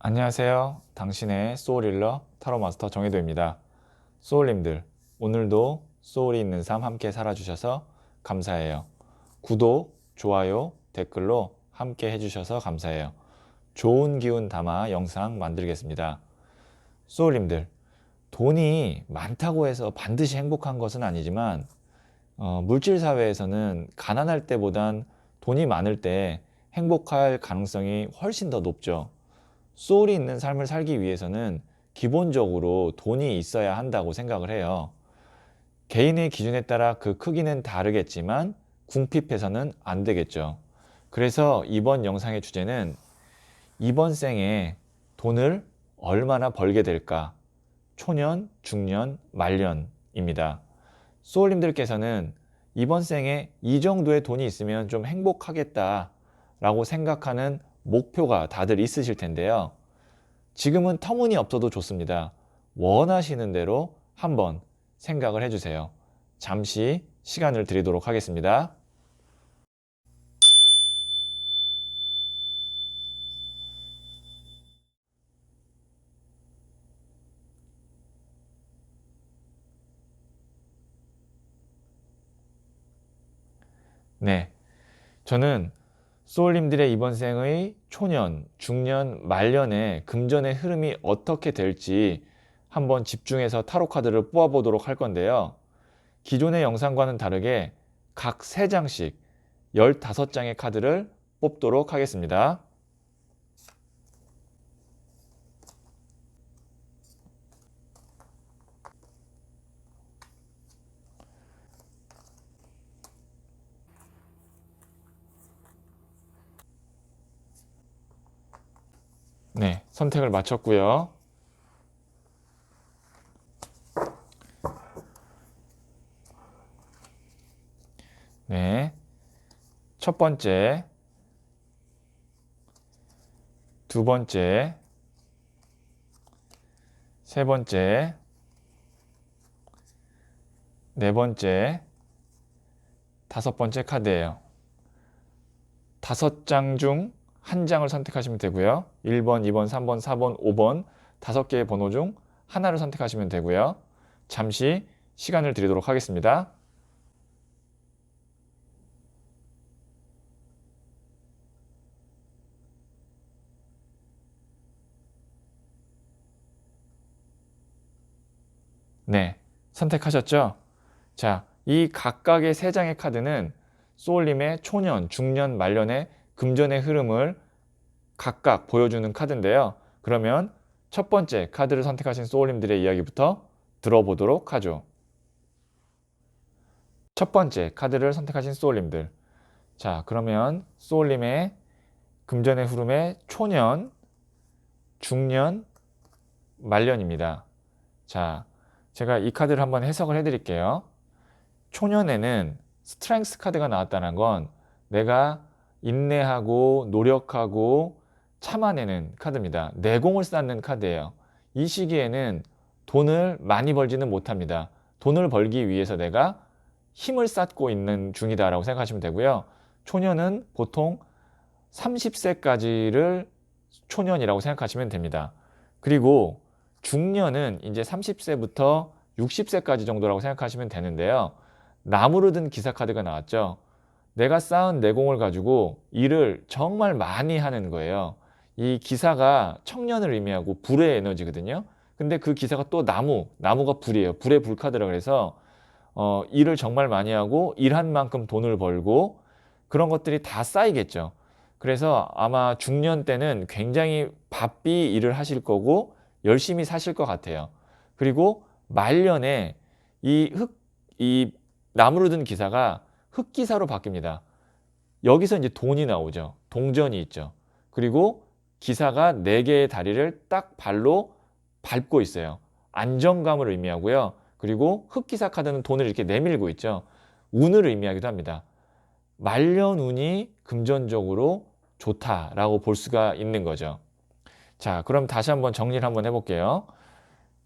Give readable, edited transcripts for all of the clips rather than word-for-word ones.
안녕하세요. 당신의 소울힐러 타로마스터 정혜도입니다. 소울님들, 오늘도 소울이 있는 삶 함께 살아주셔서 감사해요. 구독, 좋아요, 댓글로 함께 해주셔서 감사해요. 좋은 기운 담아 영상 만들겠습니다. 소울님들, 돈이 많다고 해서 반드시 행복한 것은 아니지만 물질 사회에서는 가난할 때보단 돈이 많을 때 행복할 가능성이 훨씬 더 높죠. 소울이 있는 삶을 살기 위해서는 기본적으로 돈이 있어야 한다고 생각을 해요. 개인의 기준에 따라 그 크기는 다르겠지만 궁핍해서는 안 되겠죠. 그래서 이번 영상의 주제는 이번 생에 돈을 얼마나 벌게 될까? 초년, 중년, 말년입니다. 소울님들께서는 이번 생에 이 정도의 돈이 있으면 좀 행복하겠다 라고 생각하는 목표가 다들 있으실 텐데요. 지금은 터무니없어도 좋습니다. 원하시는 대로 한번 생각을 해주세요. 잠시 시간을 드리도록 하겠습니다. 네, 저는 소울님들의 이번 생의 초년, 중년, 말년의 금전의 흐름이 어떻게 될지 한번 집중해서 타로 카드를 뽑아보도록 할 건데요. 기존의 영상과는 다르게 각 3장씩 15장의 카드를 뽑도록 하겠습니다. 네, 선택을 마쳤고요. 네, 첫 번째, 두 번째, 세 번째, 네 번째, 다섯 번째 카드예요. 5장 중 한 장을 선택하시면 되고요. 1번, 2번, 3번, 4번, 5번 5개의 번호 중 하나를 선택하시면 되고요. 잠시 시간을 드리도록 하겠습니다. 네, 선택하셨죠? 자, 이 각각의 3장의 카드는 소울님의 초년, 중년, 말년의 금전의 흐름을 각각 보여주는 카드인데요. 그러면 첫 번째 카드를 선택하신 소울님들의 이야기부터 들어보도록 하죠. 첫 번째 카드를 선택하신 소울님들. 자, 그러면 소울님의 금전의 흐름의 초년, 중년, 말년입니다. 자, 제가 이 카드를 한번 해석을 해드릴게요. 초년에는 스트렝스 카드가 나왔다는 건 내가 인내하고 노력하고 참아내는 카드입니다. 내공을 쌓는 카드예요. 이 시기에는 돈을 많이 벌지는 못합니다. 돈을 벌기 위해서 내가 힘을 쌓고 있는 중이다라고 생각하시면 되고요. 초년은 보통 30세까지를 초년이라고 생각하시면 됩니다. 그리고 중년은 이제 30세부터 60세까지 정도라고 생각하시면 되는데요. 나무로 든 기사 카드가 나왔죠. 내가 쌓은 내공을 가지고 일을 정말 많이 하는 거예요. 이 기사가 청년을 의미하고 불의 에너지거든요. 근데 그 기사가 또 나무가 불이에요. 불의 불카드라 그래서 일을 정말 많이 하고 일한 만큼 돈을 벌고 그런 것들이 다 쌓이겠죠. 그래서 아마 중년 때는 굉장히 바삐 일을 하실 거고 열심히 사실 것 같아요. 그리고 말년에 이 나무로 든 기사가 흑기사로 바뀝니다. 여기서 이제 돈이 나오죠. 동전이 있죠. 그리고 기사가 4개의 다리를 딱 발로 밟고 있어요. 안정감을 의미하고요. 그리고 흑기사 카드는 돈을 이렇게 내밀고 있죠. 운을 의미하기도 합니다. 말년 운이 금전적으로 좋다라고 볼 수가 있는 거죠. 자, 그럼 다시 한번 정리를 한번 해볼게요.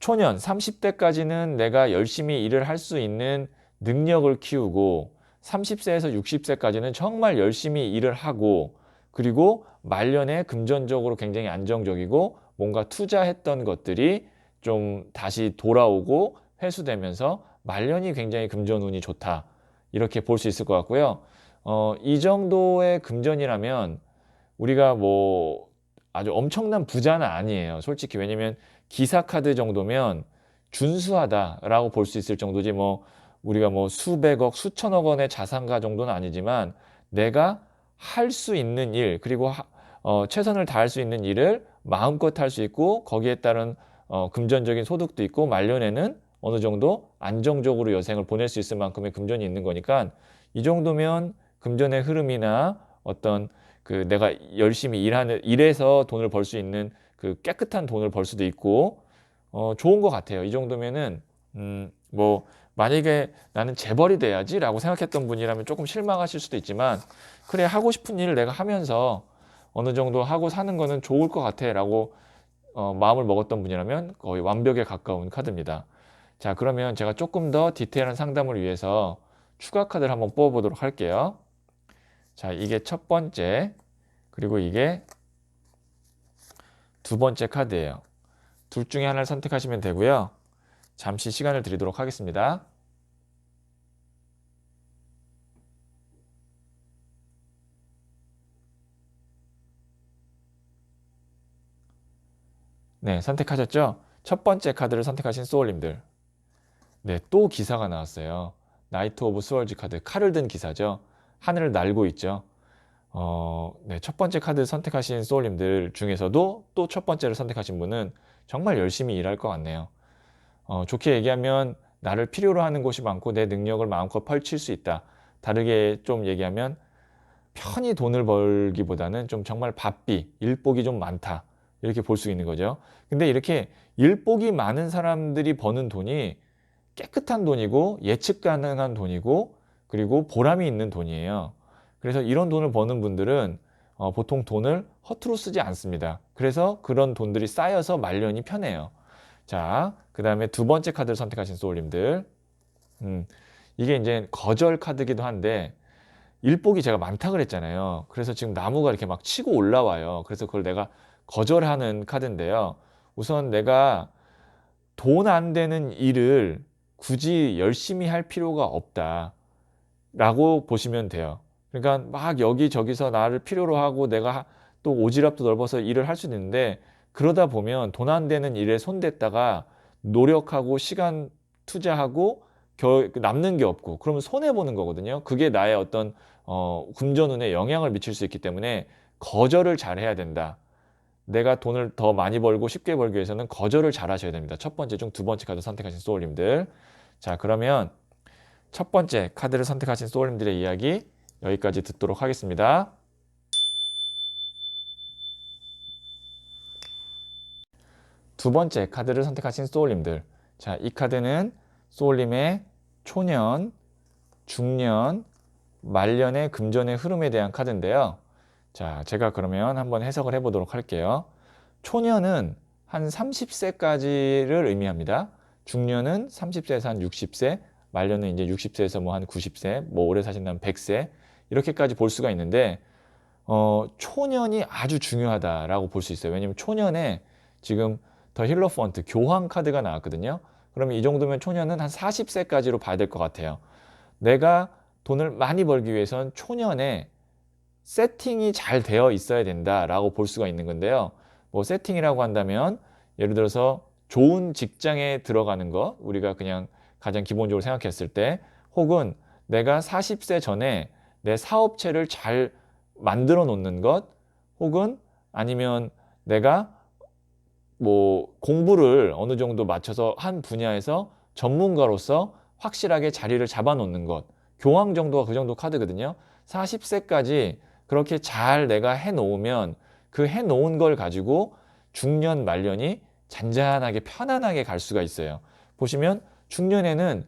초년 30대까지는 내가 열심히 일을 할 수 있는 능력을 키우고 30세에서 60세까지는 정말 열심히 일을 하고 그리고 말년에 금전적으로 굉장히 안정적이고 뭔가 투자했던 것들이 좀 다시 돌아오고 회수되면서 말년이 굉장히 금전운이 좋다. 이렇게 볼 수 있을 것 같고요. 이 정도의 금전이라면 우리가 뭐 아주 엄청난 부자는 아니에요. 솔직히. 왜냐면 기사 카드 정도면 준수하다라고 볼 수 있을 정도지, 뭐 우리가 뭐 수백억, 수천억 원의 자산가 정도는 아니지만 내가 할 수 있는 일, 그리고 최선을 다할 수 있는 일을 마음껏 할 수 있고 거기에 따른 금전적인 소득도 있고 말년에는 어느 정도 안정적으로 여생을 보낼 수 있을 만큼의 금전이 있는 거니까 이 정도면 금전의 흐름이나 어떤 그 내가 열심히 일해서 돈을 벌 수 있는 그 깨끗한 돈을 벌 수도 있고 좋은 것 같아요. 이 정도면은 뭐 만약에 나는 재벌이 돼야지라고 생각했던 분이라면 조금 실망하실 수도 있지만, 그래 하고 싶은 일을 내가 하면서 어느 정도 하고 사는 거는 좋을 것 같아라고 마음을 먹었던 분이라면 거의 완벽에 가까운 카드입니다. 자, 그러면 제가 조금 더 디테일한 상담을 위해서 추가 카드를 한번 뽑아보도록 할게요. 자, 이게 첫 번째, 그리고 이게 두 번째 카드예요. 둘 중에 하나를 선택하시면 되고요. 잠시 시간을 드리도록 하겠습니다. 네, 선택하셨죠? 첫 번째 카드를 선택하신 소울님들. 네, 또 기사가 나왔어요. 나이트 오브 스월즈 카드, 칼을 든 기사죠. 하늘을 날고 있죠. 네, 첫 번째 카드 선택하신 소울님들 중에서도 또 첫 번째를 선택하신 분은 정말 열심히 일할 것 같네요. 좋게 얘기하면 나를 필요로 하는 곳이 많고 내 능력을 마음껏 펼칠 수 있다. 다르게 좀 얘기하면 편히 돈을 벌기보다는 좀 정말 바삐, 일복이 좀 많다. 이렇게 볼 수 있는 거죠. 근데 이렇게 일복이 많은 사람들이 버는 돈이 깨끗한 돈이고 예측 가능한 돈이고 그리고 보람이 있는 돈이에요. 그래서 이런 돈을 버는 분들은 보통 돈을 허투루 쓰지 않습니다. 그래서 그런 돈들이 쌓여서 말년이 편해요. 자, 그 다음에 두 번째 카드를 선택하신 소울님들. 이게 이제 거절 카드기도 한데 일복이 제가 많다 그랬잖아요. 그래서 지금 나무가 이렇게 막 치고 올라와요. 그래서 그걸 내가 거절하는 카드인데요. 우선 내가 돈 안 되는 일을 굳이 열심히 할 필요가 없다 라고 보시면 돼요. 그러니까 막 여기저기서 나를 필요로 하고 내가 또 오지랖도 넓어서 일을 할 수도 있는데, 그러다 보면 돈 안 되는 일에 손댔다가 노력하고 시간 투자하고 남는 게 없고 그러면 손해보는 거거든요. 그게 나의 어떤 금전운에 영향을 미칠 수 있기 때문에 거절을 잘 해야 된다. 내가 돈을 더 많이 벌고 쉽게 벌기 위해서는 거절을 잘 하셔야 됩니다. 첫 번째 중 두 번째 카드 선택하신 소울님들. 자, 그러면 첫 번째 카드를 선택하신 소울님들의 이야기 여기까지 듣도록 하겠습니다. 두 번째 카드를 선택하신 소울님들. 자, 이 카드는 소울님의 초년, 중년, 말년의 금전의 흐름에 대한 카드인데요. 자, 제가 그러면 한번 해석을 해보도록 할게요. 초년은 한 30세까지를 의미합니다. 중년은 30세에서 한 60세, 말년은 이제 60세에서 뭐 한 90세, 뭐 오래 사신다면 100세, 이렇게까지 볼 수가 있는데, 초년이 아주 중요하다라고 볼 수 있어요. 왜냐면 초년에 지금 더 힐러펀트 교황 카드가 나왔거든요. 그러면 이 정도면 초년은 한 40세까지로 봐야 될 것 같아요. 내가 돈을 많이 벌기 위해선 초년에 세팅이 잘 되어 있어야 된다라고 볼 수가 있는 건데요. 뭐 세팅이라고 한다면 예를 들어서 좋은 직장에 들어가는 거, 우리가 그냥 가장 기본적으로 생각했을 때, 혹은 내가 40세 전에 내 사업체를 잘 만들어 놓는 것, 혹은 아니면 내가 뭐 공부를 어느 정도 맞춰서 한 분야에서 전문가로서 확실하게 자리를 잡아 놓는 것, 교황 정도가 그 정도 카드거든요. 40세까지 그렇게 잘 내가 해 놓으면 그 해 놓은 걸 가지고 중년 말년이 잔잔하게 편안하게 갈 수가 있어요. 보시면 중년에는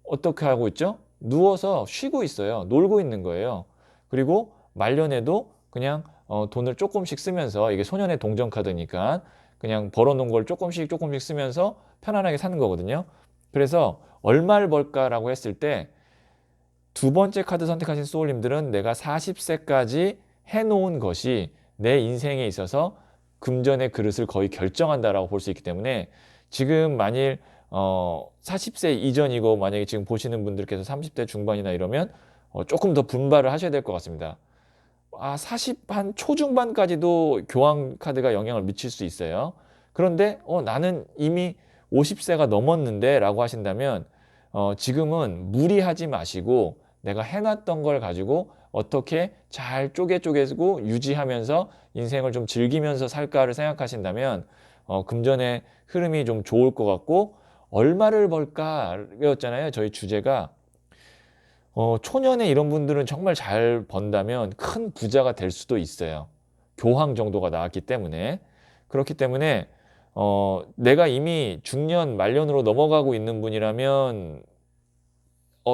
어떻게 하고 있죠? 누워서 쉬고 있어요. 놀고 있는 거예요. 그리고 말년에도 그냥 돈을 조금씩 쓰면서, 이게 소년의 동전 카드니까 그냥 벌어놓은 걸 조금씩 조금씩 쓰면서 편안하게 사는 거거든요. 그래서 얼마를 벌까라고 했을 때 두 번째 카드 선택하신 소울님들은 내가 40세까지 해놓은 것이 내 인생에 있어서 금전의 그릇을 거의 결정한다라고 볼 수 있기 때문에 지금 만일 40세 이전이고 만약에 지금 보시는 분들께서 30대 중반이나 이러면 조금 더 분발을 하셔야 될 것 같습니다. 40 한 초중반까지도 교환 카드가 영향을 미칠 수 있어요. 그런데 나는 이미 50세가 넘었는데 라고 하신다면 지금은 무리하지 마시고 내가 해놨던 걸 가지고 어떻게 잘 쪼개고 유지하면서 인생을 좀 즐기면서 살까를 생각하신다면 금전의 흐름이 좀 좋을 것 같고, 얼마를 벌까였잖아요. 저희 주제가. 초년에 이런 분들은 정말 잘 번다면 큰 부자가 될 수도 있어요. 교황 정도가 나왔기 때문에. 그렇기 때문에 내가 이미 중년 말년으로 넘어가고 있는 분이라면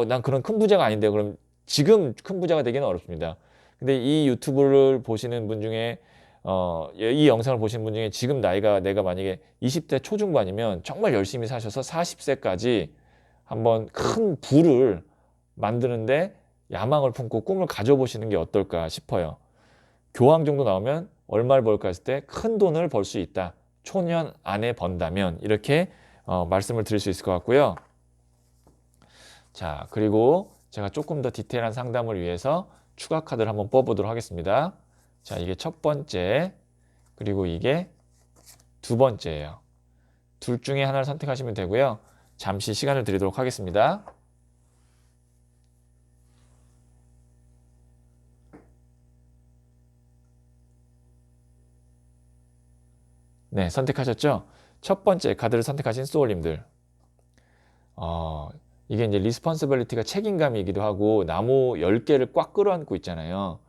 난 그런 큰 부자가 아닌데 그럼 지금 큰 부자가 되기는 어렵습니다. 근데 이 유튜브를 보시는 분 중에 이 영상을 보시는 분 중에 지금 나이가 내가 만약에 20대 초중반이면 정말 열심히 사셔서 40세까지 한번 큰 부를 만드는데 야망을 품고 꿈을 가져보시는 게 어떨까 싶어요. 교황 정도 나오면 얼마를 벌까 했을 때 큰 돈을 벌 수 있다. 초년 안에 번다면 이렇게 말씀을 드릴 수 있을 것 같고요. 자, 그리고 제가 조금 더 디테일한 상담을 위해서 추가 카드를 한번 뽑아보도록 하겠습니다. 자, 이게 첫 번째, 그리고 이게 두 번째예요. 둘 중에 하나를 선택하시면 되고요. 잠시 시간을 드리도록 하겠습니다. 네, 선택하셨죠? 첫 번째 카드를 선택하신 소울님들. 이게 이제 리스폰시빌리티가 책임감이기도 하고 나무 10개를 꽉 끌어안고 있잖아요.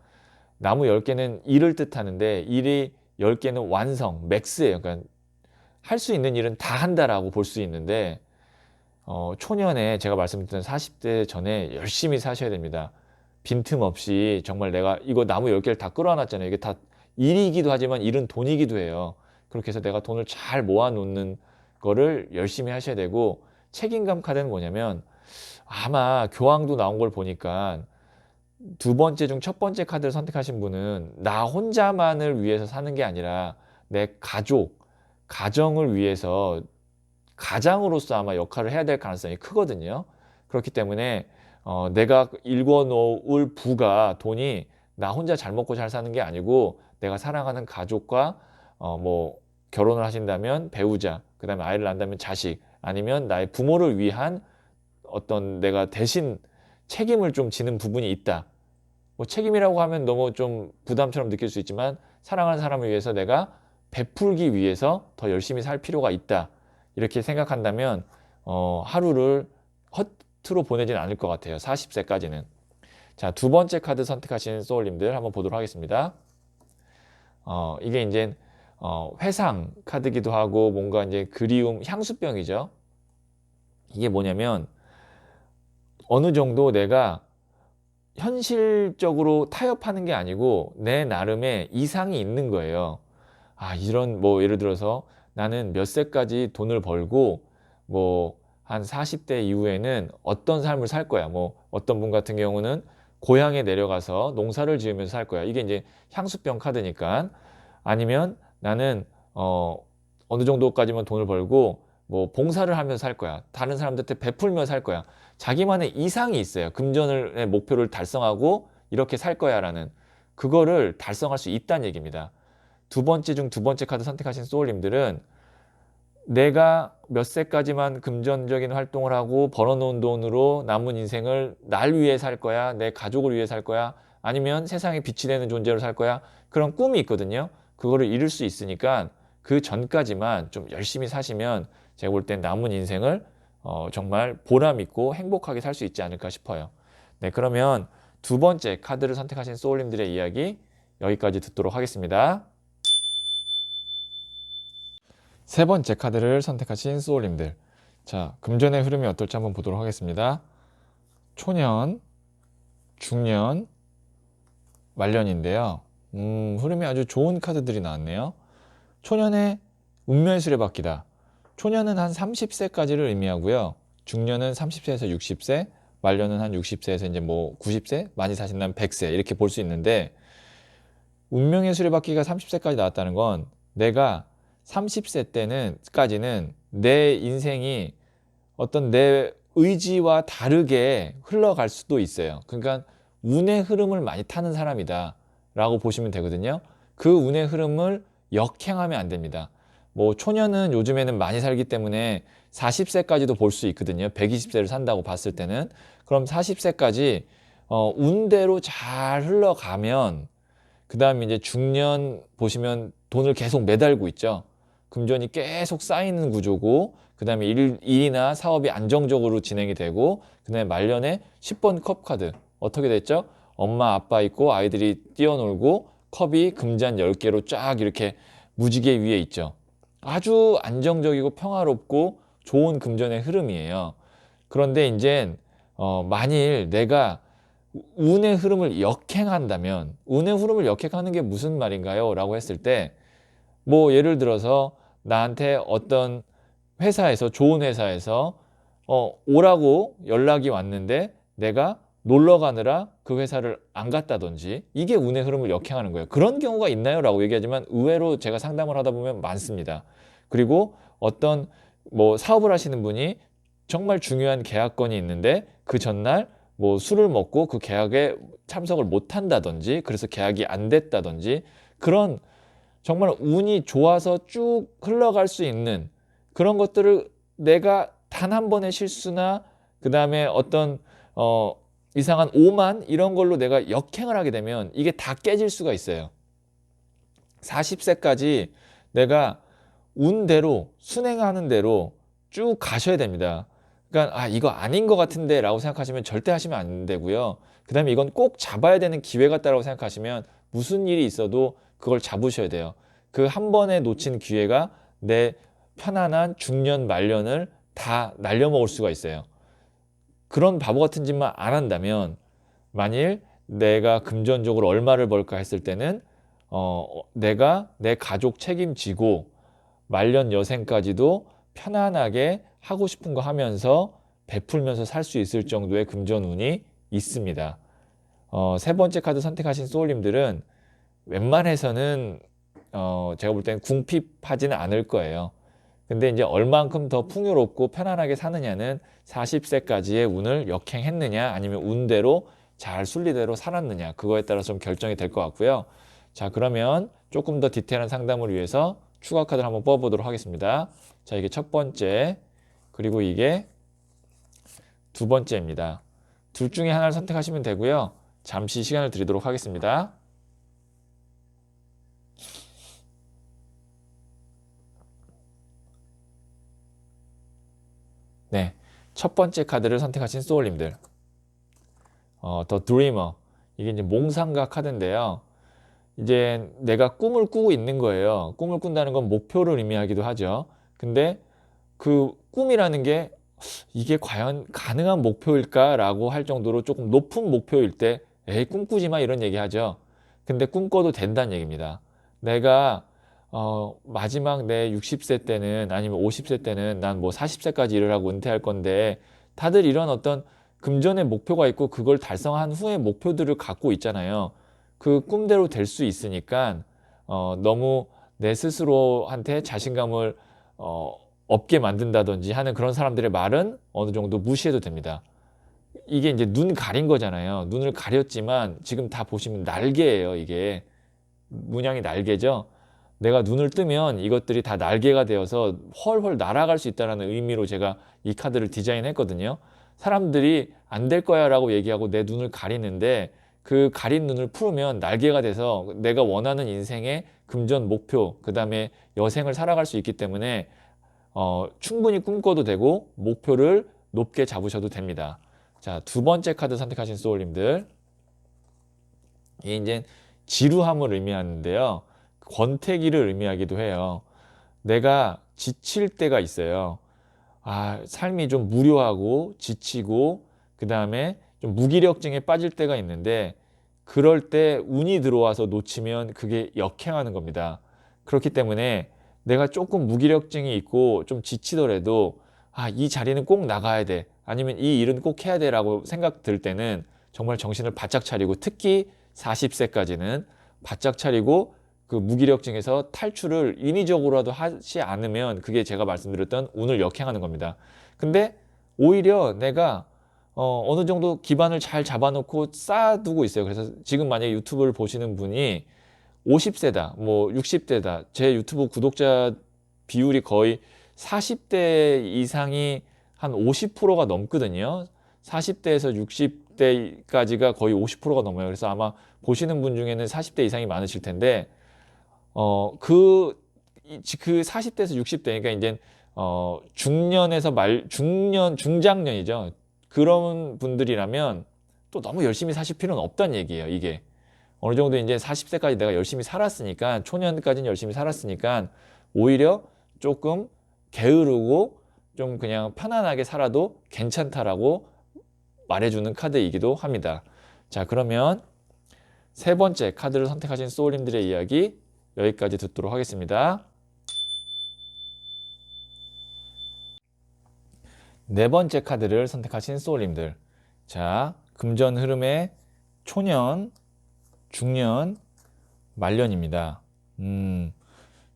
나무 10개는 일을 뜻하는데 일이 10개는 완성, 맥스예요. 그러니까 할 수 있는 일은 다 한다라고 볼 수 있는데 초년에 제가 말씀드렸던 40대 전에 열심히 사셔야 됩니다. 빈틈없이 정말 내가 이거 나무 10개를 다 끌어안았잖아요. 이게 다 일이기도 하지만 일은 돈이기도 해요. 그렇게 해서 내가 돈을 잘 모아놓는 거를 열심히 하셔야 되고, 책임감 카드는 뭐냐면 아마 교황도 나온 걸 보니까 두 번째 중 첫 번째 카드를 선택하신 분은 나 혼자만을 위해서 사는 게 아니라 내 가족, 가정을 위해서 가장으로서 아마 역할을 해야 될 가능성이 크거든요. 그렇기 때문에 내가 일궈 놓을 부가 돈이 나 혼자 잘 먹고 잘 사는 게 아니고 내가 사랑하는 가족과 뭐 결혼을 하신다면 배우자, 그다음에 아이를 낳는다면 자식, 아니면 나의 부모를 위한 어떤 내가 대신 책임을 좀 지는 부분이 있다. 뭐 책임이라고 하면 너무 좀 부담처럼 느낄 수 있지만 사랑하는 사람을 위해서 내가 베풀기 위해서 더 열심히 살 필요가 있다. 이렇게 생각한다면 하루를 허투루 보내진 않을 것 같아요. 40세까지는. 자, 두 번째 카드 선택하신 소울님들 한번 보도록 하겠습니다. 이게 이제 회상 카드기도 하고 뭔가 이제 그리움, 향수병이죠. 이게 뭐냐면 어느 정도 내가 현실적으로 타협하는 게 아니고 내 나름의 이상이 있는 거예요. 이런 뭐 예를 들어서 나는 몇 세까지 돈을 벌고 뭐 한 40대 이후에는 어떤 삶을 살 거야. 뭐 어떤 분 같은 경우는 고향에 내려가서 농사를 지으면서 살 거야. 이게 이제 향수병 카드니까. 아니면 나는 어느 정도까지만 돈을 벌고 뭐 봉사를 하면서 살 거야. 다른 사람들한테 베풀며 살 거야. 자기만의 이상이 있어요. 금전의 목표를 달성하고 이렇게 살 거야라는, 그거를 달성할 수 있다는 얘기입니다. 두 번째 중 두 번째 카드 선택하신 소울님들은 내가 몇 세까지만 금전적인 활동을 하고 벌어놓은 돈으로 남은 인생을 날 위해 살 거야, 내 가족을 위해 살 거야, 아니면 세상에 빛이 되는 존재로 살 거야, 그런 꿈이 있거든요. 그거를 이룰 수 있으니까 그 전까지만 좀 열심히 사시면 제가 볼 땐 남은 인생을 정말 보람 있고 행복하게 살 수 있지 않을까 싶어요. 네, 그러면 두 번째 카드를 선택하신 소울님들의 이야기 여기까지 듣도록 하겠습니다. 세 번째 카드를 선택하신 소울님들. 자, 금전의 흐름이 어떨지 한번 보도록 하겠습니다. 초년, 중년, 말년인데요. 흐름이 아주 좋은 카드들이 나왔네요. 초년의 운명의 수레바퀴다. 초년은 한 30세까지를 의미하고요. 중년은 30세에서 60세, 말년은 한 60세에서 이제 뭐 90세, 많이 사신다면 100세 이렇게 볼 수 있는데, 운명의 수레바퀴가 30세까지 나왔다는 건 내가 30세 때는까지는 내 인생이 어떤 내 의지와 다르게 흘러갈 수도 있어요. 그러니까 운의 흐름을 많이 타는 사람이다 라고 보시면 되거든요. 그 운의 흐름을 역행하면 안 됩니다. 뭐 초년은 요즘에는 많이 살기 때문에 40세까지도 볼 수 있거든요. 120세를 산다고 봤을 때는. 그럼 40세까지 운대로 잘 흘러가면 그 다음에 이제 중년 보시면 돈을 계속 매달고 있죠. 금전이 계속 쌓이는 구조고, 그 다음에 일이나 사업이 안정적으로 진행이 되고, 그 다음에 말년에 10번 컵 카드. 어떻게 됐죠? 엄마, 아빠 있고 아이들이 뛰어놀고 컵이 금잔 10개로 쫙 이렇게 무지개 위에 있죠. 아주 안정적이고 평화롭고 좋은 금전의 흐름이에요. 그런데 이제 만일 내가 운의 흐름을 역행한다면, 운의 흐름을 역행하는 게 무슨 말인가요? 라고 했을 때, 뭐 예를 들어서 나한테 어떤 회사에서, 좋은 회사에서 오라고 연락이 왔는데 내가 놀러 가느라 그 회사를 안 갔다든지, 이게 운의 흐름을 역행하는 거예요. 그런 경우가 있나요? 라고 얘기하지만 의외로 제가 상담을 하다 보면 많습니다. 그리고 어떤 뭐 사업을 하시는 분이 정말 중요한 계약건이 있는데 그 전날 뭐 술을 먹고 그 계약에 참석을 못 한다든지, 그래서 계약이 안 됐다든지, 그런 정말 운이 좋아서 쭉 흘러갈 수 있는 그런 것들을 내가 단 한 번의 실수나 그 다음에 어떤 이상한 오만 이런 걸로 내가 역행을 하게 되면 이게 다 깨질 수가 있어요. 40세까지 내가 운대로, 순행하는 대로 쭉 가셔야 됩니다. 그러니까 이거 아닌 것 같은데 라고 생각하시면 절대 하시면 안 되고요. 그 다음에 이건 꼭 잡아야 되는 기회 같다라고 생각하시면 무슨 일이 있어도 그걸 잡으셔야 돼요. 그 한 번에 놓친 기회가 내 편안한 중년 말년을 다 날려먹을 수가 있어요. 그런 바보 같은 짓만 안 한다면, 만일 내가 금전적으로 얼마를 벌까 했을 때는 내가 내 가족 책임지고 말년 여생까지도 편안하게 하고 싶은 거 하면서 베풀면서 살 수 있을 정도의 금전운이 있습니다. 세 번째 카드 선택하신 소울님들은 웬만해서는 제가 볼 때는 궁핍하지는 않을 거예요. 근데 이제 얼만큼 더 풍요롭고 편안하게 사느냐는 40세까지의 운을 역행했느냐 아니면 운대로 잘 순리대로 살았느냐, 그거에 따라 좀 결정이 될 것 같고요. 자, 그러면 조금 더 디테일한 상담을 위해서 추가 카드를 한번 뽑아보도록 하겠습니다. 자, 이게 첫 번째, 그리고 이게 두 번째입니다. 둘 중에 하나를 선택하시면 되고요. 잠시 시간을 드리도록 하겠습니다. 네, 첫 번째 카드를 선택하신 소울님들, 더 드리머, 이게 이제 몽상가 카드인데요. 이제 내가 꿈을 꾸고 있는 거예요. 꿈을 꾼다는 건 목표를 의미하기도 하죠. 근데 그 꿈이라는 게 이게 과연 가능한 목표일까라고 할 정도로 조금 높은 목표일 때 에이 꿈꾸지 마 이런 얘기 하죠. 근데 꿈꿔도 된다는 얘기입니다. 내가 마지막 내 60세 때는, 아니면 50세 때는 난 뭐 40세까지 일을 하고 은퇴할 건데, 다들 이런 어떤 금전의 목표가 있고 그걸 달성한 후의 목표들을 갖고 있잖아요. 그 꿈대로 될 수 있으니까 너무 내 스스로한테 자신감을 없게 만든다든지 하는 그런 사람들의 말은 어느 정도 무시해도 됩니다. 이게 이제 눈 가린 거잖아요. 눈을 가렸지만 지금 다 보시면 날개예요. 이게 문양이 날개죠. 내가 눈을 뜨면 이것들이 다 날개가 되어서 훨훨 날아갈 수 있다는 의미로 제가 이 카드를 디자인했거든요. 사람들이 안 될 거야 라고 얘기하고 내 눈을 가리는데, 그 가린 눈을 풀으면 날개가 돼서 내가 원하는 인생의 금전 목표, 그 다음에 여생을 살아갈 수 있기 때문에 충분히 꿈꿔도 되고 목표를 높게 잡으셔도 됩니다. 자, 두 번째 카드 선택하신 소울님들, 이게 이제 지루함을 의미하는데요. 권태기를 의미하기도 해요. 내가 지칠 때가 있어요. 삶이 좀 무료하고 지치고 그 다음에 좀 무기력증에 빠질 때가 있는데, 그럴 때 운이 들어와서 놓치면 그게 역행하는 겁니다. 그렇기 때문에 내가 조금 무기력증이 있고 좀 지치더라도 이 자리는 꼭 나가야 돼, 아니면 이 일은 꼭 해야 돼 라고 생각 들 때는 정말 정신을 바짝 차리고, 특히 40세까지는 바짝 차리고 그 무기력증에서 탈출을 인위적으로라도 하지 않으면 그게 제가 말씀드렸던 운을 역행하는 겁니다. 근데 오히려 내가 어느 정도 기반을 잘 잡아놓고 쌓아두고 있어요. 그래서 지금 만약에 유튜브를 보시는 분이 50세다, 뭐 60대다. 제 유튜브 구독자 비율이 거의 40대 이상이 한 50%가 넘거든요. 40대에서 60대까지가 거의 50%가 넘어요. 그래서 아마 보시는 분 중에는 40대 이상이 많으실 텐데, 그 40대에서 60대, 그러니까 이제, 중년에서 중장년이죠. 그런 분들이라면 또 너무 열심히 사실 필요는 없다는 얘기예요, 이게. 어느 정도 이제 40세까지 내가 열심히 살았으니까, 초년까지는 열심히 살았으니까, 오히려 조금 게으르고 좀 그냥 편안하게 살아도 괜찮다라고 말해주는 카드이기도 합니다. 자, 그러면 세 번째 카드를 선택하신 소울님들의 이야기 여기까지 듣도록 하겠습니다. 네 번째 카드를 선택하신 소울님들. 자, 금전 흐름의 초년, 중년, 말년입니다.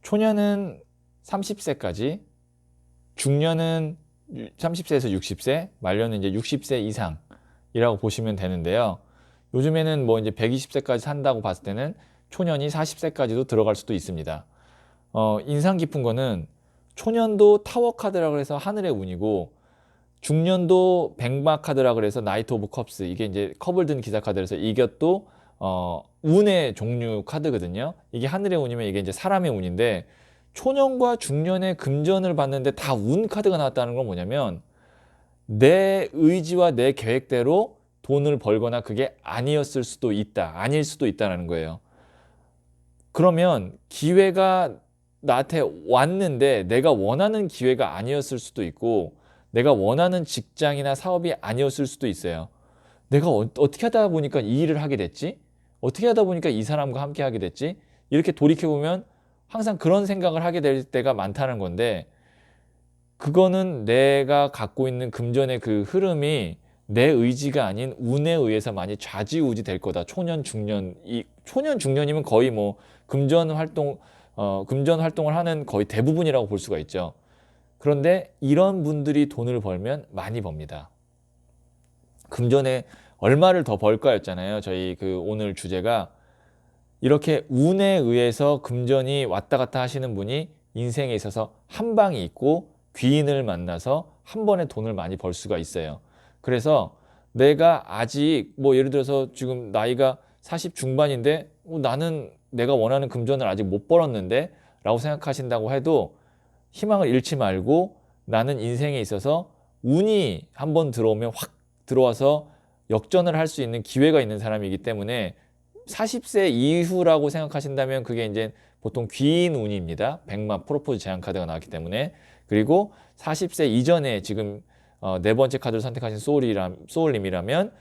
초년은 30세까지, 중년은 30세에서 60세, 말년은 이제 60세 이상이라고 보시면 되는데요. 요즘에는 뭐 이제 120세까지 산다고 봤을 때는 초년이 40세까지도 들어갈 수도 있습니다. 인상 깊은 거는 초년도 타워 카드라고 해서 하늘의 운이고, 중년도 백마 카드라고 해서 나이트 오브 컵스, 이게 이제 컵을 든 기사 카드라서 이것도 운의 종류 카드거든요. 이게 하늘의 운이면 이게 이제 사람의 운인데, 초년과 중년의 금전을 봤는데 다 운 카드가 나왔다는 건 뭐냐면 내 의지와 내 계획대로 돈을 벌거나 그게 아니었을 수도 있다, 아닐 수도 있다는 거예요. 그러면 기회가 나한테 왔는데 내가 원하는 기회가 아니었을 수도 있고, 내가 원하는 직장이나 사업이 아니었을 수도 있어요. 내가 어떻게 하다 보니까 이 일을 하게 됐지? 어떻게 하다 보니까 이 사람과 함께 하게 됐지? 이렇게 돌이켜보면 항상 그런 생각을 하게 될 때가 많다는 건데, 그거는 내가 갖고 있는 금전의 그 흐름이 내 의지가 아닌 운에 의해서 많이 좌지우지 될 거다. 초년, 중년, 이 초년, 중년이면 거의 뭐 금전 활동을 하는 거의 대부분이라고 볼 수가 있죠. 그런데 이런 분들이 돈을 벌면 많이 법니다. 금전에 얼마를 더 벌까였잖아요. 저희 그 오늘 주제가. 이렇게 운에 의해서 금전이 왔다 갔다 하시는 분이 인생에 있어서 한 방이 있고 귀인을 만나서 한 번에 돈을 많이 벌 수가 있어요. 그래서 내가 아직 뭐 예를 들어서 지금 나이가 40 중반인데 나는 내가 원하는 금전을 아직 못 벌었는데 라고 생각하신다고 해도 희망을 잃지 말고, 나는 인생에 있어서 운이 한번 들어오면 확 들어와서 역전을 할 수 있는 기회가 있는 사람이기 때문에 40세 이후라고 생각하신다면 그게 이제 보통 귀인 운입니다. 백마 프로포즈 제안 카드가 나왔기 때문에. 그리고 40세 이전에 지금 네 번째 카드를 선택하신 소울님이라면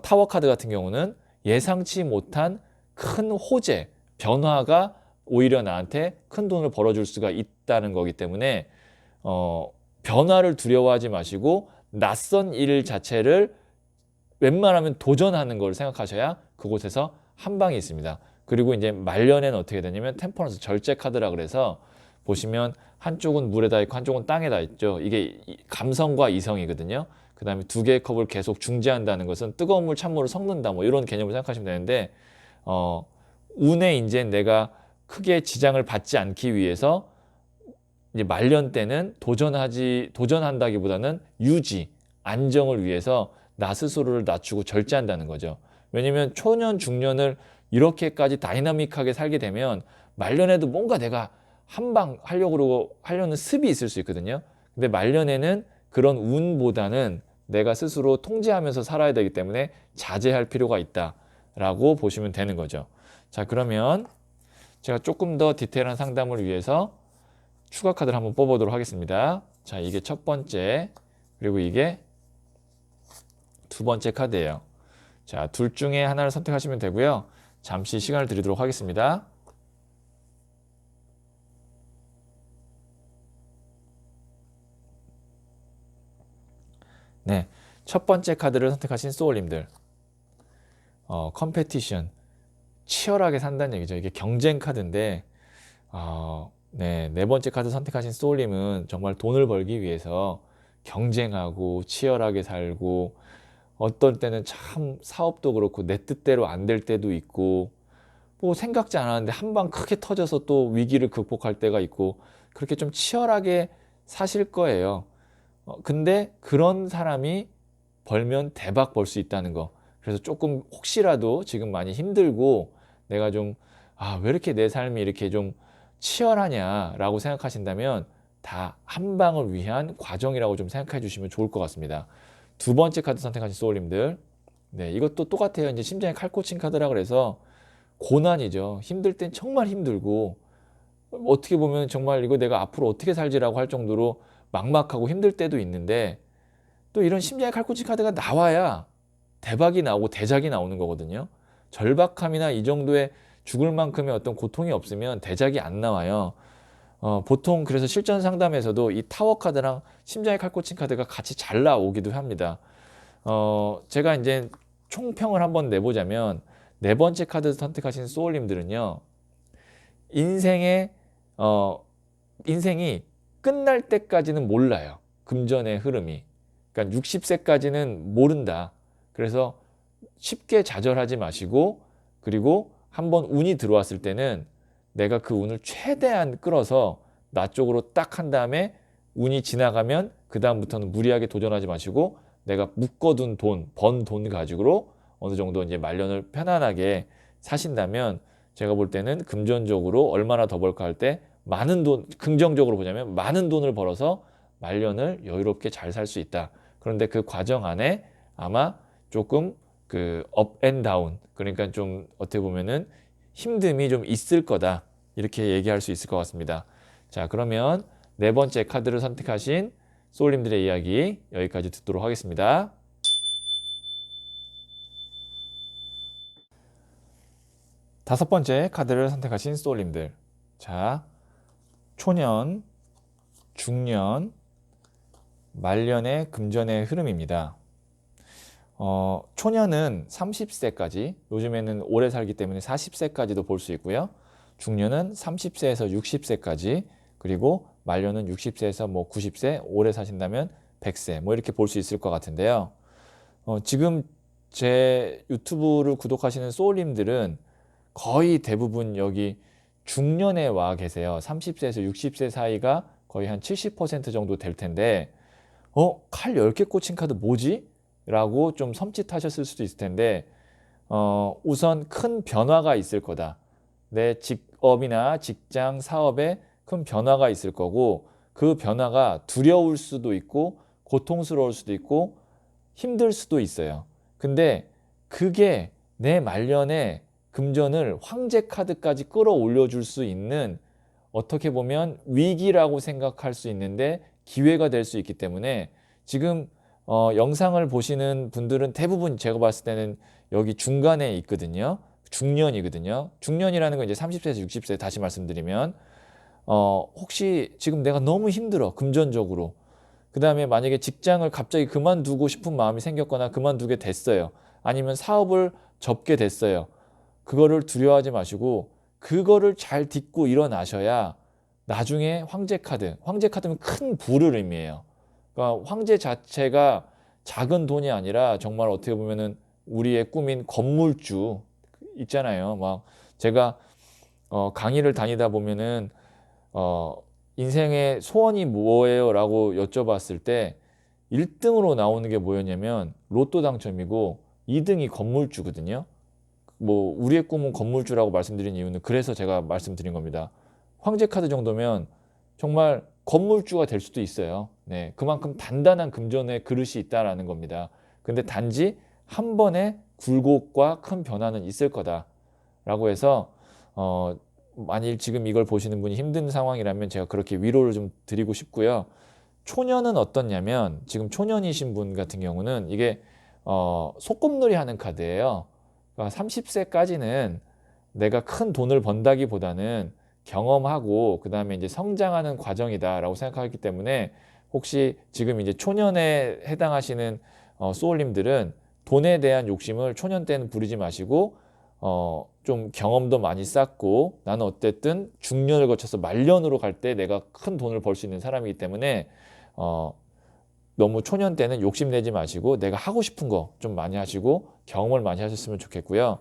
타워 카드 같은 경우는 예상치 못한 큰 호재, 변화가 오히려 나한테 큰 돈을 벌어줄 수가 있다는 거기 때문에 변화를 두려워하지 마시고 낯선 일 자체를 웬만하면 도전하는 걸 생각하셔야 그곳에서 한 방이 있습니다. 그리고 이제 말년에는 어떻게 되냐면 템퍼런스 절제 카드라 그래서 보시면 한쪽은 물에다 있고 한쪽은 땅에다 있죠. 이게 감성과 이성이거든요. 그 다음에 두 개의 컵을 계속 중재한다는 것은 뜨거운 물 찬물을 섞는다, 뭐 이런 개념을 생각하시면 되는데, 운에 이제 내가 크게 지장을 받지 않기 위해서 이제 말년 때는 도전한다기보다는 유지, 안정을 위해서 나 스스로를 낮추고 절제한다는 거죠. 왜냐면 초년, 중년을 이렇게까지 다이나믹하게 살게 되면 말년에도 뭔가 내가 한방 하려고 하려는 습이 있을 수 있거든요. 근데 말년에는 그런 운보다는 내가 스스로 통제하면서 살아야 되기 때문에 자제할 필요가 있다라고 보시면 되는 거죠. 자, 그러면 제가 조금 더 디테일한 상담을 위해서 추가 카드를 한번 뽑아보도록 하겠습니다. 자, 이게 첫 번째, 그리고 이게 두 번째 카드예요. 자, 둘 중에 하나를 선택하시면 되고요. 잠시 시간을 드리도록 하겠습니다. 네, 첫 번째 카드를 선택하신 소울님들. 컴페티션. 치열하게 산다는 얘기죠. 이게 경쟁 카드인데 네, 네 번째 카드 선택하신 소울님은 정말 돈을 벌기 위해서 경쟁하고 치열하게 살고 어떤 때는 참 사업도 그렇고 내 뜻대로 안 될 때도 있고 뭐 생각지 않았는데 한 방 크게 터져서 또 위기를 극복할 때가 있고 그렇게 좀 치열하게 사실 거예요. 근데 그런 사람이 벌면 대박 벌 수 있다는 거. 그래서 조금 혹시라도 지금 많이 힘들고 내가 좀, 왜 이렇게 내 삶이 이렇게 좀 치열하냐라고 생각하신다면 다 한 방을 위한 과정이라고 좀 생각해 주시면 좋을 것 같습니다. 두 번째 카드 선택하신 소울님들. 네, 이것도 똑같아요. 이제 심장에 칼 꽂힌 카드라 그래서 고난이죠. 힘들 땐 정말 힘들고 어떻게 보면 정말 이거 내가 앞으로 어떻게 살지라고 할 정도로 막막하고 힘들 때도 있는데 또 이런 심장의 칼꽂이 카드가 나와야 대박이 나오고 대작이 나오는 거거든요. 절박함이나 이 정도의 죽을 만큼의 어떤 고통이 없으면 대작이 안 나와요. 보통 그래서 실전 상담에서도 이 타워 카드랑 심장의 칼꽂힌 카드가 같이 잘 나오기도 합니다. 제가 이제 총평을 한번 내보자면 네 번째 카드 선택하신 소울님들은요. 인생의 인생이 끝날 때까지는 몰라요. 금전의 흐름이. 그러니까 60세까지는 모른다. 그래서 쉽게 좌절하지 마시고 그리고 한번 운이 들어왔을 때는 내가 그 운을 최대한 끌어서 나 쪽으로 딱 한 다음에 운이 지나가면 그 다음부터는 무리하게 도전하지 마시고 내가 묶어둔 돈, 번 돈 가지고 어느 정도 이제 말년을 편안하게 사신다면 제가 볼 때는 금전적으로 얼마나 더 벌까 할 때 많은 돈, 긍정적으로 보자면 많은 돈을 벌어서 말년을 여유롭게 잘 살 수 있다. 그런데 그 과정 안에 아마 조금 그 업 앤 다운, 그러니까 좀 어떻게 보면은 힘듦이 좀 있을 거다. 이렇게 얘기할 수 있을 것 같습니다. 자, 그러면 네 번째 카드를 선택하신 소울님들의 이야기 여기까지 듣도록 하겠습니다. 다섯 번째 카드를 선택하신 소울님들. 자, 초년, 중년, 말년의 금전의 흐름입니다. 초년은 30세까지, 요즘에는 오래 살기 때문에 40세까지도 볼 수 있고요. 중년은 30세에서 60세까지, 그리고 말년은 60세에서 뭐 90세, 오래 사신다면 100세, 뭐 이렇게 볼 수 있을 것 같은데요. 지금 제 유튜브를 구독하시는 소울님들은 거의 대부분 여기 중년에 와 계세요. 30세에서 60세 사이가 거의 한 70% 정도 될 텐데, 칼 10개 꽂힌 카드 뭐지? 라고 좀 섬찟하셨을 수도 있을 텐데, 우선 큰 변화가 있을 거다. 내 직업이나 직장, 사업에 큰 변화가 있을 거고, 그 변화가 두려울 수도 있고, 고통스러울 수도 있고, 힘들 수도 있어요. 근데 그게 내 말년에 금전을 황제 카드까지 끌어올려 줄 수 있는 어떻게 보면 위기라고 생각할 수 있는데 기회가 될 수 있기 때문에 지금 영상을 보시는 분들은 대부분 제가 봤을 때는 여기 중간에 있거든요. 중년이거든요. 중년이라는 건 이제 30세에서 60세 다시 말씀드리면 혹시 지금 내가 너무 힘들어 금전적으로 그 다음에 만약에 직장을 갑자기 그만두고 싶은 마음이 생겼거나 그만두게 됐어요. 아니면 사업을 접게 됐어요. 그거를 두려워하지 마시고 그거를 잘 딛고 일어나셔야 나중에 황제 카드, 황제 카드는 큰 부를 의미해요. 그러니까 황제 자체가 작은 돈이 아니라 정말 어떻게 보면은 우리의 꿈인 건물주 있잖아요. 막 제가 강의를 다니다 보면은 인생의 소원이 뭐예요? 라고 여쭤봤을 때 1등으로 나오는 게 뭐였냐면 로또 당첨이고 2등이 건물주거든요. 뭐 우리의 꿈은 건물주라고 말씀드린 이유는 그래서 제가 말씀드린 겁니다. 황제 카드 정도면 정말 건물주가 될 수도 있어요. 네, 그만큼 단단한 금전의 그릇이 있다라는 겁니다. 근데 단지 한 번의 굴곡과 큰 변화는 있을 거다라고 해서 만일 지금 이걸 보시는 분이 힘든 상황이라면 제가 그렇게 위로를 좀 드리고 싶고요. 초년은 어떻냐면 지금 초년이신 분 같은 경우는 이게 소꿉놀이 하는 카드예요. 그러니까 30세까지는 내가 큰 돈을 번다기보다는 경험하고 그 다음에 이제 성장하는 과정이다라고 생각하기 때문에 혹시 지금 이제 초년에 해당하시는 소울님들은 돈에 대한 욕심을 초년 때는 부리지 마시고 좀 경험도 많이 쌓고 나는 어쨌든 중년을 거쳐서 말년으로 갈 때 내가 큰 돈을 벌 수 있는 사람이기 때문에 너무 초년 때는 욕심내지 마시고 내가 하고 싶은 거 좀 많이 하시고 경험을 많이 하셨으면 좋겠고요.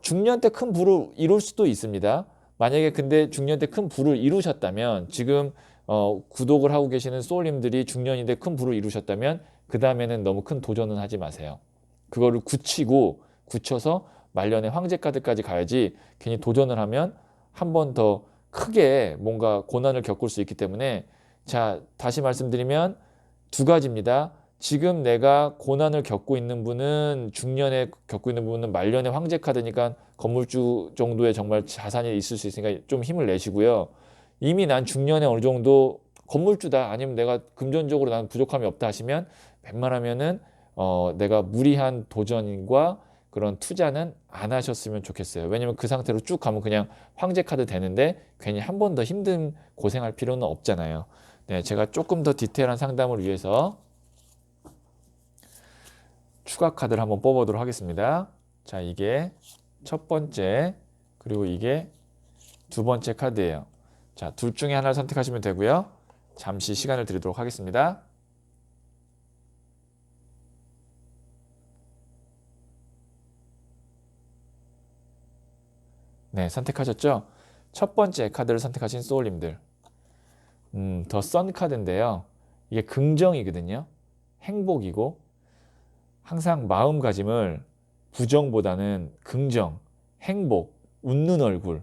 중년 때 큰 부를 이룰 수도 있습니다. 만약에 근데 중년 때 큰 부를 이루셨다면 지금 구독을 하고 계시는 소울님들이 중년인데 큰 부를 이루셨다면 그 다음에는 너무 큰 도전은 하지 마세요. 그거를 굳혀서 말년에 황제카드까지 가야지 괜히 도전을 하면 한 번 더 크게 뭔가 고난을 겪을 수 있기 때문에 자, 다시 말씀드리면 두 가지입니다. 지금 내가 고난을 겪고 있는 분은 중년에 겪고 있는 분은 말년에 황제 카드니까 건물주 정도의 정말 자산이 있을 수 있으니까 좀 힘을 내시고요. 이미 난 중년에 어느 정도 건물주다 아니면 내가 금전적으로 나는 부족함이 없다 하시면 웬만하면은 내가 무리한 도전과 그런 투자는 안 하셨으면 좋겠어요. 왜냐면 그 상태로 쭉 가면 그냥 황제 카드 되는데 괜히 한 번 더 힘든 고생할 필요는 없잖아요. 네, 제가 조금 더 디테일한 상담을 위해서 추가 카드를 한번 뽑아보도록 하겠습니다. 자, 이게 첫 번째, 그리고 이게 두 번째 카드예요. 자, 둘 중에 하나를 선택하시면 되고요. 잠시 시간을 드리도록 하겠습니다. 네, 선택하셨죠? 첫 번째 카드를 선택하신 소울님들. 더 선 카드인데요. 이게 긍정이거든요. 행복이고 항상 마음가짐을 부정보다는 긍정, 행복, 웃는 얼굴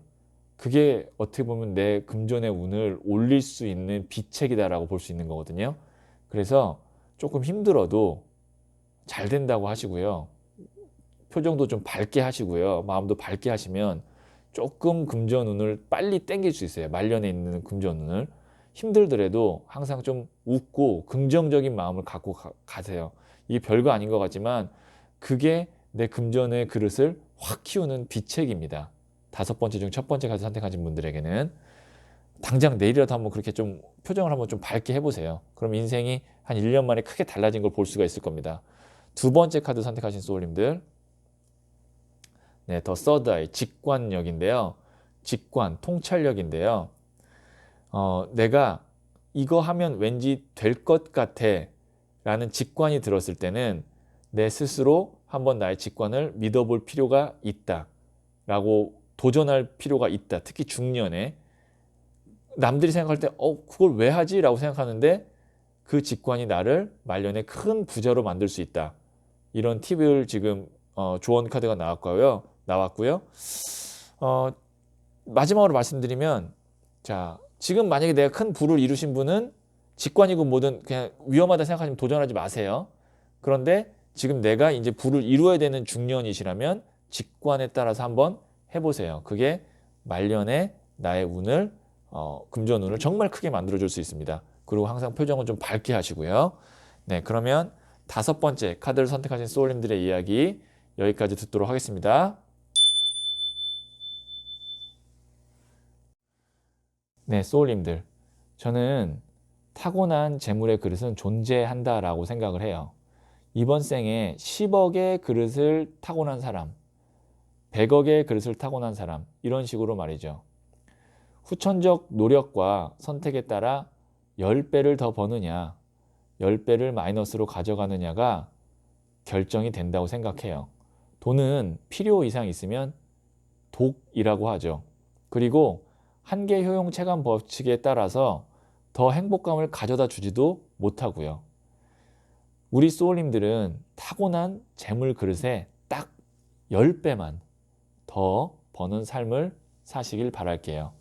그게 어떻게 보면 내 금전의 운을 올릴 수 있는 비책이다라고 볼 수 있는 거거든요. 그래서 조금 힘들어도 잘 된다고 하시고요. 표정도 좀 밝게 하시고요. 마음도 밝게 하시면 조금 금전운을 빨리 땡길 수 있어요. 말년에 있는 금전운을. 힘들더라도 항상 좀 웃고 긍정적인 마음을 갖고 가세요. 이게 별거 아닌 것 같지만 그게 내 금전의 그릇을 확 키우는 비책입니다. 다섯 번째 중 첫 번째 카드 선택하신 분들에게는 당장 내일이라도 한번 그렇게 좀 표정을 한번 좀 밝게 해보세요. 그럼 인생이 한 1년 만에 크게 달라진 걸 볼 수가 있을 겁니다. 두 번째 카드 선택하신 소울님들. 네, 더 서드 아이, 직관력인데요. 직관, 통찰력인데요. 내가 이거 하면 왠지 될 것 같아 라는 직관이 들었을 때는 내 스스로 한번 나의 직관을 믿어볼 필요가 있다 라고 도전할 필요가 있다. 특히 중년에 남들이 생각할 때 그걸 왜 하지? 라고 생각하는데 그 직관이 나를 말년에 큰 부자로 만들 수 있다. 이런 팁을 지금 조언 카드가 나왔고요. 어, 마지막으로 말씀드리면 자, 지금 만약에 내가 큰 부를 이루신 분은 직관이고 뭐든 그냥 위험하다 생각하시면 도전하지 마세요. 그런데 지금 내가 이제 부를 이루어야 되는 중년이시라면 직관에 따라서 한번 해보세요. 그게 말년에 나의 운을 금전운을 정말 크게 만들어줄 수 있습니다. 그리고 항상 표정은 좀 밝게 하시고요. 네, 그러면 다섯 번째 카드를 선택하신 소울님들의 이야기 여기까지 듣도록 하겠습니다. 네, 소울님들. 저는 타고난 재물의 그릇은 존재한다라고 생각을 해요. 이번 생에 10억의 그릇을 타고난 사람, 100억의 그릇을 타고난 사람, 이런 식으로 말이죠. 후천적 노력과 선택에 따라 10배를 더 버느냐, 10배를 마이너스로 가져가느냐가 결정이 된다고 생각해요. 돈은 필요 이상 있으면 독이라고 하죠. 그리고 한계 효용 체감 법칙에 따라서 더 행복감을 가져다 주지도 못하고요. 우리 소울님들은 타고난 재물 그릇에 딱 10배만 더 버는 삶을 사시길 바랄게요.